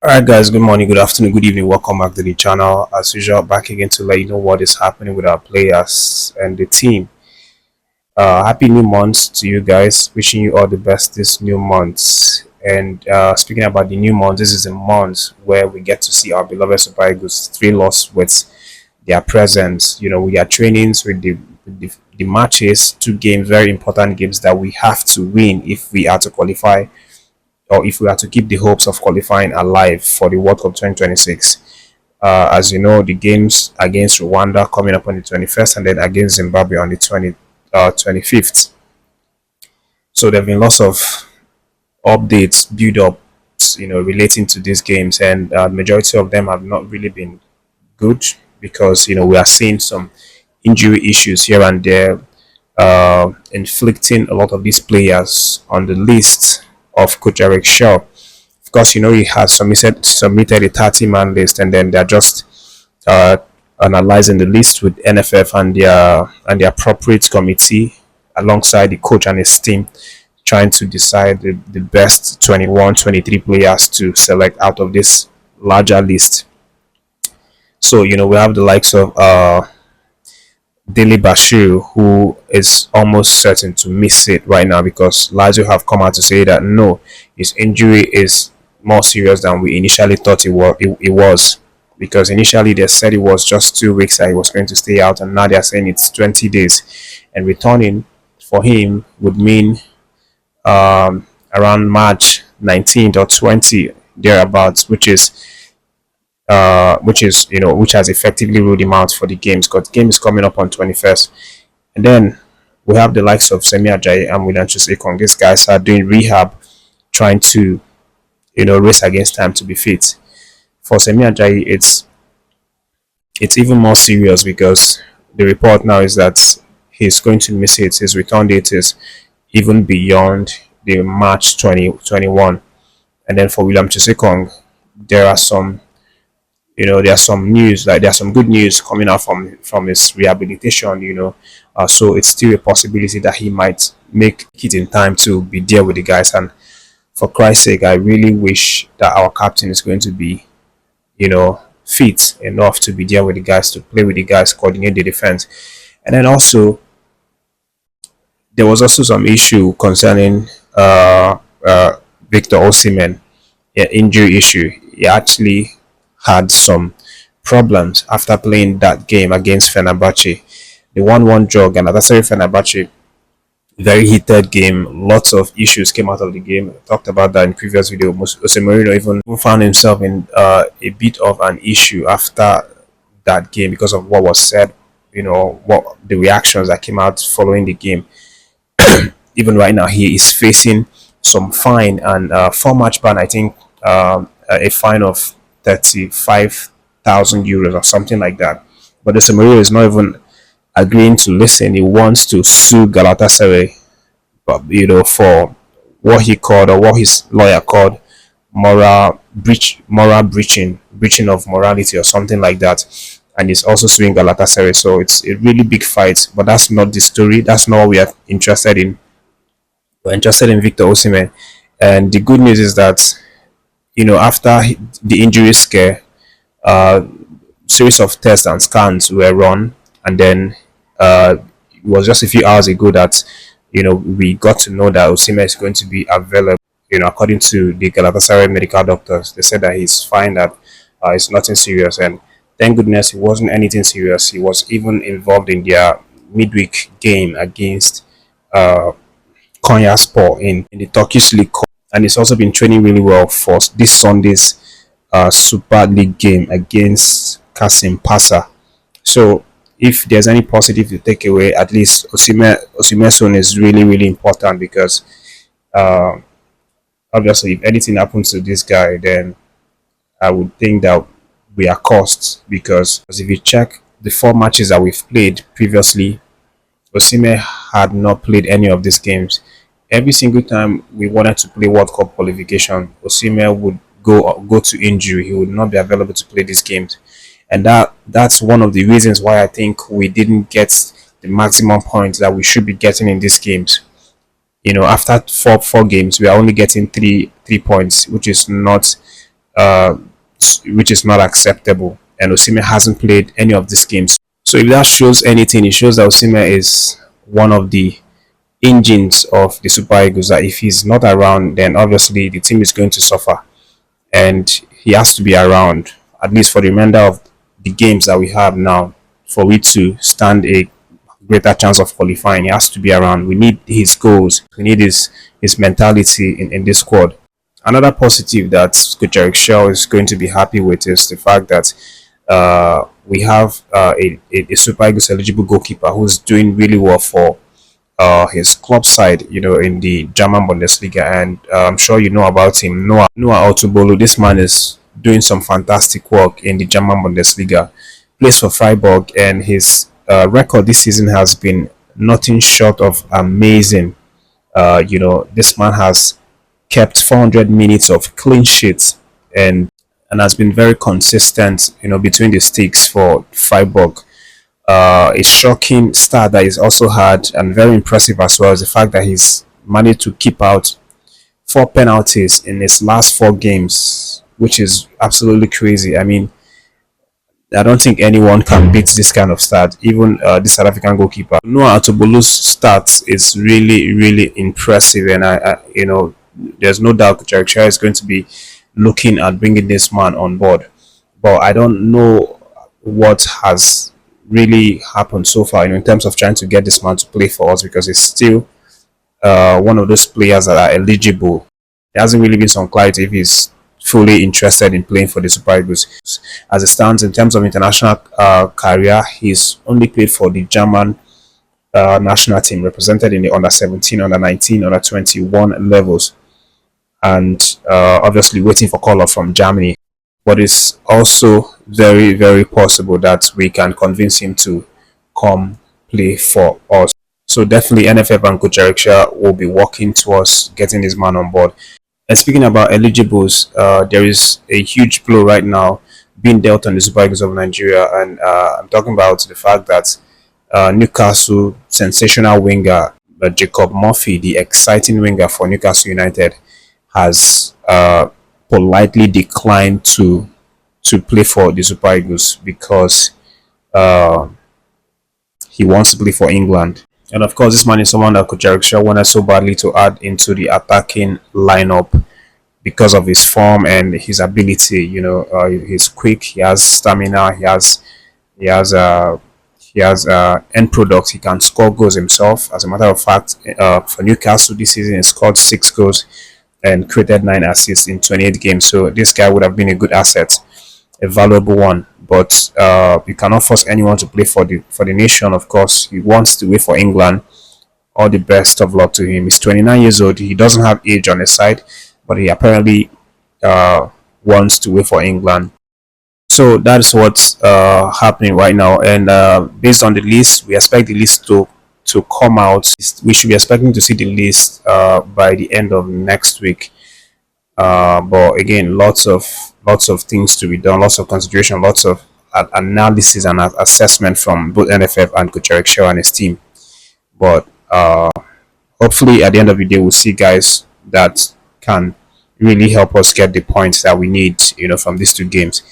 Alright guys, good morning, good afternoon, good evening, welcome back to the channel. As usual, back again to let you know what is happening with our players and the team. Happy new month to you guys, wishing you all the best this new month. And speaking about the new month, this is a month where we get to see our beloved Super Eagles three loss with their presence. We are trainings with the matches, two games, very important games that we have to win if we are to qualify, or if we are to keep the hopes of qualifying alive for the World Cup 2026. As you know, the games against Rwanda coming up on the 21st, and then against Zimbabwe on the 25th. So there have been lots of updates, build ups, relating to these games, and majority of them have not really been good because we are seeing some injury issues here and there, inflicting a lot of these players on the list of Coach Eric Shaw. Of course, he has submitted a 30-man list, and then they're just analyzing the list with NFF and their appropriate committee alongside the coach and his team, trying to decide the best 21, 23 players to select out of this larger list. So we have the likes of Dele Bashir, who is almost certain to miss it right now because Lazio have come out to say that no, his injury is more serious than we initially thought it was. Because initially they said it was just 2 weeks that he was going to stay out, and now they are saying it's 20 days. And returning for him would mean around March 19th or 20 thereabouts, which has effectively ruled him out for the games, because the game is coming up on 21st. And then we have the likes of Semi Ajayi and Williams EKONG. These guys are doing rehab, trying to race against time to be fit. For Semi Ajayi, it's even more serious because the report now is that he's going to miss it. His return date is even beyond the March 2021. And then for William Chisekong, there are some news, like there's some good news coming out from his rehabilitation. So it's still a possibility that he might make it in time to be there with the guys. And for Christ's sake, I really wish that our captain is going to be fit enough to be there with the guys, to play with the guys, coordinate the defense. And then also there was also some issue concerning Victor Osimhen, injury issue. He actually had some problems after playing that game against Fenerbahce. The 1-1 draw, Galatasaray Fenerbahce, very heated game. Lots of issues came out of the game. I talked about that in previous video. Osimhen even found himself in a bit of an issue after that game because of what was said, what the reactions that came out following the game. Even right now, he is facing some fine and 4-match ban. I think a fine of 35,000 euros or something like that. But Osimhen is not even agreeing to listen. He wants to sue Galatasaray, but for what he called, or what his lawyer called, breaching of morality or something like that. And he's also suing Galatasaray. So it's a really big fight. But that's not the story. That's not what we are interested in. We're interested in Victor Osimhen. And the good news is that after the injury scare, series of tests and scans were run, and then it was just a few hours ago that we got to know that Osimhen is going to be available. According to the Galatasaray medical doctors, they said that he's fine, that it's nothing serious, and thank goodness it wasn't anything serious. He was even involved in their midweek game against Konyaspor in the Turkish League Cup, and he's also been training really well for this Sunday's Super League game against Kasim Pasa. So if there's any positive to take away, at least Osimhen's son is really, really important, because obviously if anything happens to this guy, then I would think that we are cursed, because if you check the 4 matches that we've played previously, Osimhen had not played any of these games. Every single time we wanted to play World Cup qualification, Osimhen would go to injury. He would not be available to play these games, and that's one of the reasons why I think we didn't get the maximum points that we should be getting in these games. After four games, we are only getting three points, which is not uh, which is not acceptable. And Osimhen hasn't played any of these games. So if that shows anything, it shows that Osimhen is one of the engines of the Super Eagles. That if he's not around, then obviously the team is going to suffer, and he has to be around at least for the remainder of the games that we have now for it to stand a greater chance of qualifying. He has to be around. We need his goals. We need his mentality in this squad. Another positive that Coach Eric Chelle is going to be happy with is the fact that we have a Super Eagles eligible goalkeeper who's doing really well for his club side, in the German Bundesliga, and I'm sure you know about him, Noah ATUBOLU. This man is doing some fantastic work in the German Bundesliga, plays for Freiburg, and his record this season has been nothing short of amazing. This man has kept 400 minutes of clean sheets, and has been very consistent, between the sticks for Freiburg. A shocking start that he's also had, and very impressive as well, is the fact that he's managed to keep out 4 penalties in his last 4 games, which is absolutely crazy. I mean, I don't think anyone can beat this kind of start, even this South African goalkeeper. Noah Atubolu's start is really, really impressive, and there's no doubt Jerry Chelle is going to be looking at bringing this man on board. But I don't know what has really happened so far, in terms of trying to get this man to play for us, because he's still one of those players that are eligible. There hasn't really been some clarity if he's fully interested in playing for the Super Eagles. As it stands, in terms of international career, he's only played for the German national team, represented in the under 17, under 19, under 21 levels, and obviously waiting for call up from Germany. But it's also very, very possible that we can convince him to come play for us. So definitely NFF and Coach Eric Chelle will be working towards getting this man on board. And speaking about eligibles, there is a huge blow right now being dealt on the Super Eagles of Nigeria, and I'm talking about the fact that Newcastle sensational winger Jacob Murphy, the exciting winger for Newcastle United, has politely declined to play for the Super Eagles because he wants to play for England. And of course, this man is someone that Coach Eric Chelle wanted so badly to add into the attacking lineup because of his form and his ability. He's quick, he has stamina, he has end product. He can score goals himself. As a matter of fact, for Newcastle this season, he scored 6 goals and created 9 assists in 28 games. So this guy would have been a good asset, a valuable one. But you cannot force anyone to play for the nation. Of course, he wants to wait for England. All the best of luck to him. He's 29 years old. He doesn't have age on his side, but he apparently wants to wait for England. So that's what's happening right now. And based on the list, we expect the list to come out. We should be expecting to see the list by the end of next week. But again, lots of things to be done, lots of consideration, lots of analysis and assessment from both NFF and Coach Eric Chelle and his team. But hopefully at the end of the day, we'll see guys that can really help us get the points that we need, from these 2 games.